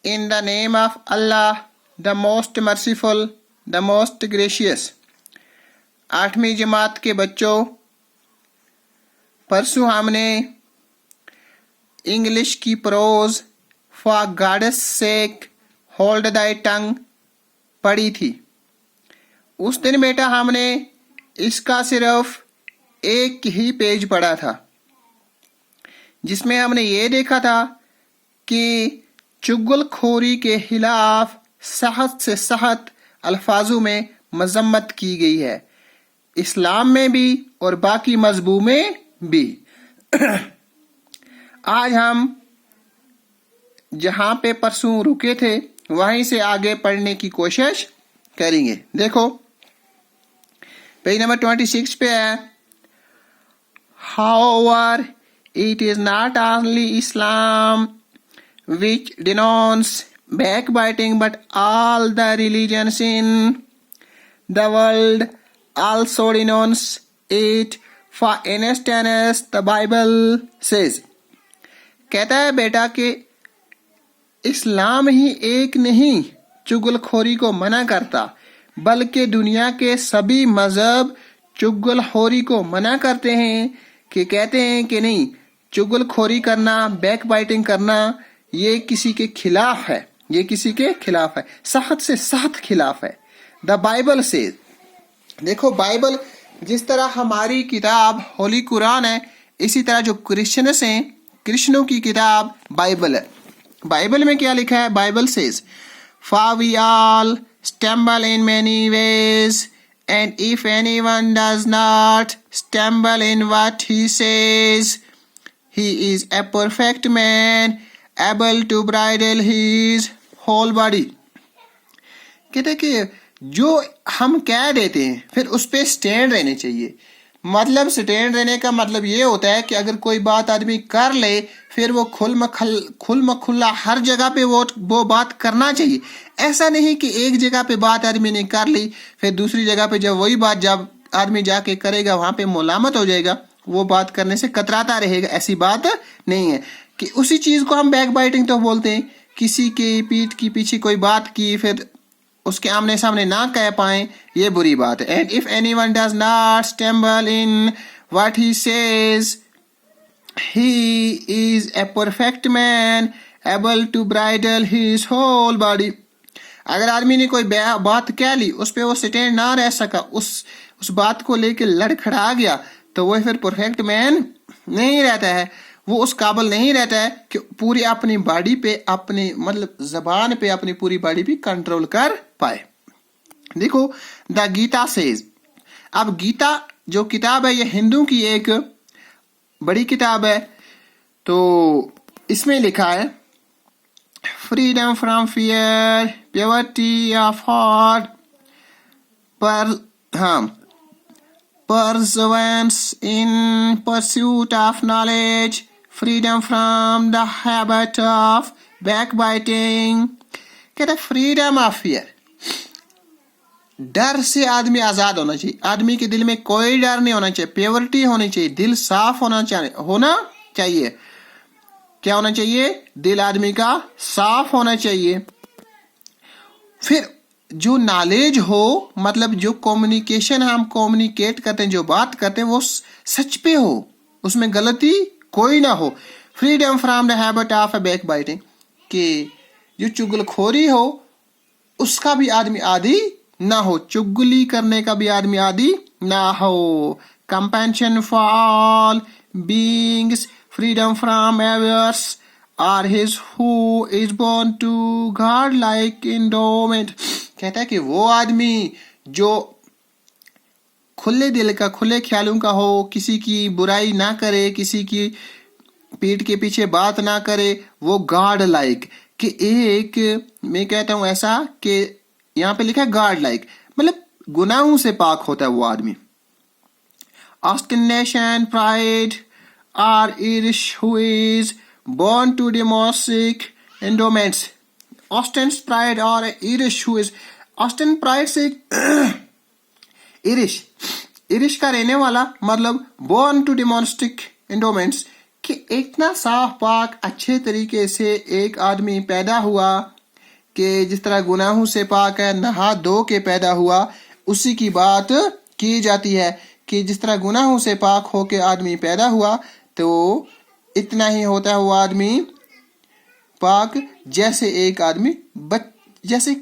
In the name of Allah, the most merciful, the most gracious. 8वीं जमात के बच्चों, परसों हमने इंग्लिश की prose for God's sake hold thy tongue पढ़ी थी। उस दिन बेटा हमने इसका सिर्फ एक ही पेज पढ़ा था, जिसमें हमने ये देखा था कि चुगलखोरी के खिलाफ सख्त से सख्त अल्फाजों में मजम्मत की गई है, इस्लाम में भी और बाकी मजहबों में भी। आज हम जहां पे परसों रुके थे वहीं से आगे पढ़ने की कोशिश करेंगे। देखो पेज नंबर 26 पे है। However, it is not only Islam which denounces backbiting, but all the religions in the world also denounce it. For instance, the Bible says, कहता है बेटा कि इस्लाम ही एक नहीं चुगलखोरी को मना करता, बल्कि दुनिया के सभी मजहब चुगलखोरी को मना करते हैं, कि कहते हैं कि नहीं, चुगलखोरी करना, बैक बाइटिंग करना ये किसी के खिलाफ है, ये किसी के खिलाफ है, सख्त से सख्त खिलाफ है। द बाइबल से, देखो बाइबल जिस तरह हमारी किताब होली कुरान है, इसी तरह जो क्रिश्चियंस हैं, क्रिश्चियनों की किताब बाइबल है। बाइबल में क्या लिखा है? Bible says, for we all stumble in many ways, and if anyone does not stumble in what he says, he is a perfect man, able to bridle his whole body. कहते कि जो हम कह देते हैं फिर उस पे स्टैंड रहने चाहिए। मतलब स्टैंड रहने का मतलब ये होता है कि अगर कोई बात आदमी कर ले फिर वो खुल मखुल्ला हर जगह पे वो बात करना चाहिए। ऐसा नहीं कि एक जगह पे बात आदमी ने कर ली फिर दूसरी जगह पे जब वही बात जब आदमी जाके करेगा वहां पे मुलामत हो जाएगा, वो बात करने से कतराता रहेगा। ऐसी बात नहीं है कि उसी चीज को हम बैक बाइटिंग तो बोलते हैं। किसी के पीठ की पीछे कोई बात की फिर उसके आमने सामने ना कह पाए, ये बुरी बात है। And if anyone does not stumble in what he says, he is a perfect man, able to bridle his whole body. अगर आदमी ने कोई बात कह ली, उस पे वो स्टैंड ना रह सका, उस बात को लेके लड़खड़ा गया, तो वो फिर परफेक्ट मैन नहीं रहता है। वो उस काबिल नहीं रहता है कि पूरी अपनी बॉडी पे, अपनी मतलब जबान पे अपनी पूरी बॉडी पे कंट्रोल कर पाए। देखो द गीता सेज, अब गीता जो किताब है ये हिंदू की एक बड़ी किताब है। तो इसमें लिखा है, freedom from fear, purity of heart, perseverance in pursuit of knowledge, freedom from the habit of backbiting. कहते फ्रीडम ऑफ फियर, डर से आदमी आजाद होना चाहिए। आदमी के दिल में कोई डर नहीं होना चाहिए, प्योरिटी होनी चाहिए, दिल साफ होना चाहिए। क्या होना चाहिए? दिल आदमी का साफ होना चाहिए। फिर जो नॉलेज हो, मतलब जो कम्युनिकेशन हम कम्युनिकेट करते हैं, जो बात करते हैं वो सच पे हो, उसमें गलती कोई ना हो। Freedom from the habit of back biting, कि जो चुगलखोरी हो उसका भी आदमी आदी ना हो, चुगली करने का भी आदमी आदी ना हो। Compassion for all beings, freedom from averse are his who is born to God like endowment. कहता है कि वो आदमी जो खुले दिल का, खुले ख्यालों का हो, किसी की बुराई ना करे, किसी की पीठ के पीछे बात ना करे, वो गॉड लाइक, कि एक मैं कहता हूं ऐसा कि यहाँ पे लिखा है गॉड लाइक, मतलब गुनाहों से पाक होता है वो आदमी। Obstination, pride, or Irish who is born to demonic endowments. Austin pride or Irish who is, Austin pride से Irish का रहने वाला, मतलब born to demonic endowments, कि इतना साफ पाक अच्छे तरीके से एक आदमी पैदा हुआ कि जिस तरह गुनाहों से पाक है, नहा धो के पैदा हुआ, उसी की बात की जाती है कि जिस तरह गुनाहों से पाक होके आदमी पैदा हुआ तो इतना ही होता है वो आदमी पाक जैसे एक आदमी जैसे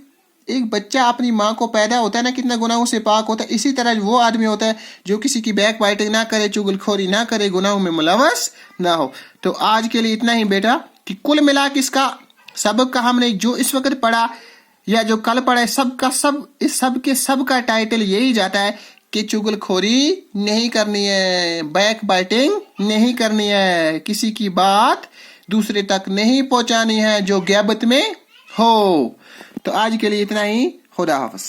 एक बच्चा अपनी माँ को पैदा होता है ना, कितना गुनाहों से पाक होता है, इसी तरह वो आदमी होता है जो किसी की बैक बाइटिंग ना करे, चुगलखोरी ना करे, गुनाहों में मुलव्वस ना हो। तो आज के लिए इतना ही बेटा, कि कुल मिला के इसका सबक का हमने जो इस वक्त पढ़ा या जो कल पढ़ा, सब का सब इस सब के सब का टाइटल यही जाता है कि चुगलखोरी नहीं करनी है, बैक बाइटिंग नहीं करनी है, किसी की बात दूसरे तक नहीं पहुंचानी है जो ग़ैबत में हो। तो आज के लिए इतना ही। खुदा हाफ़िज़।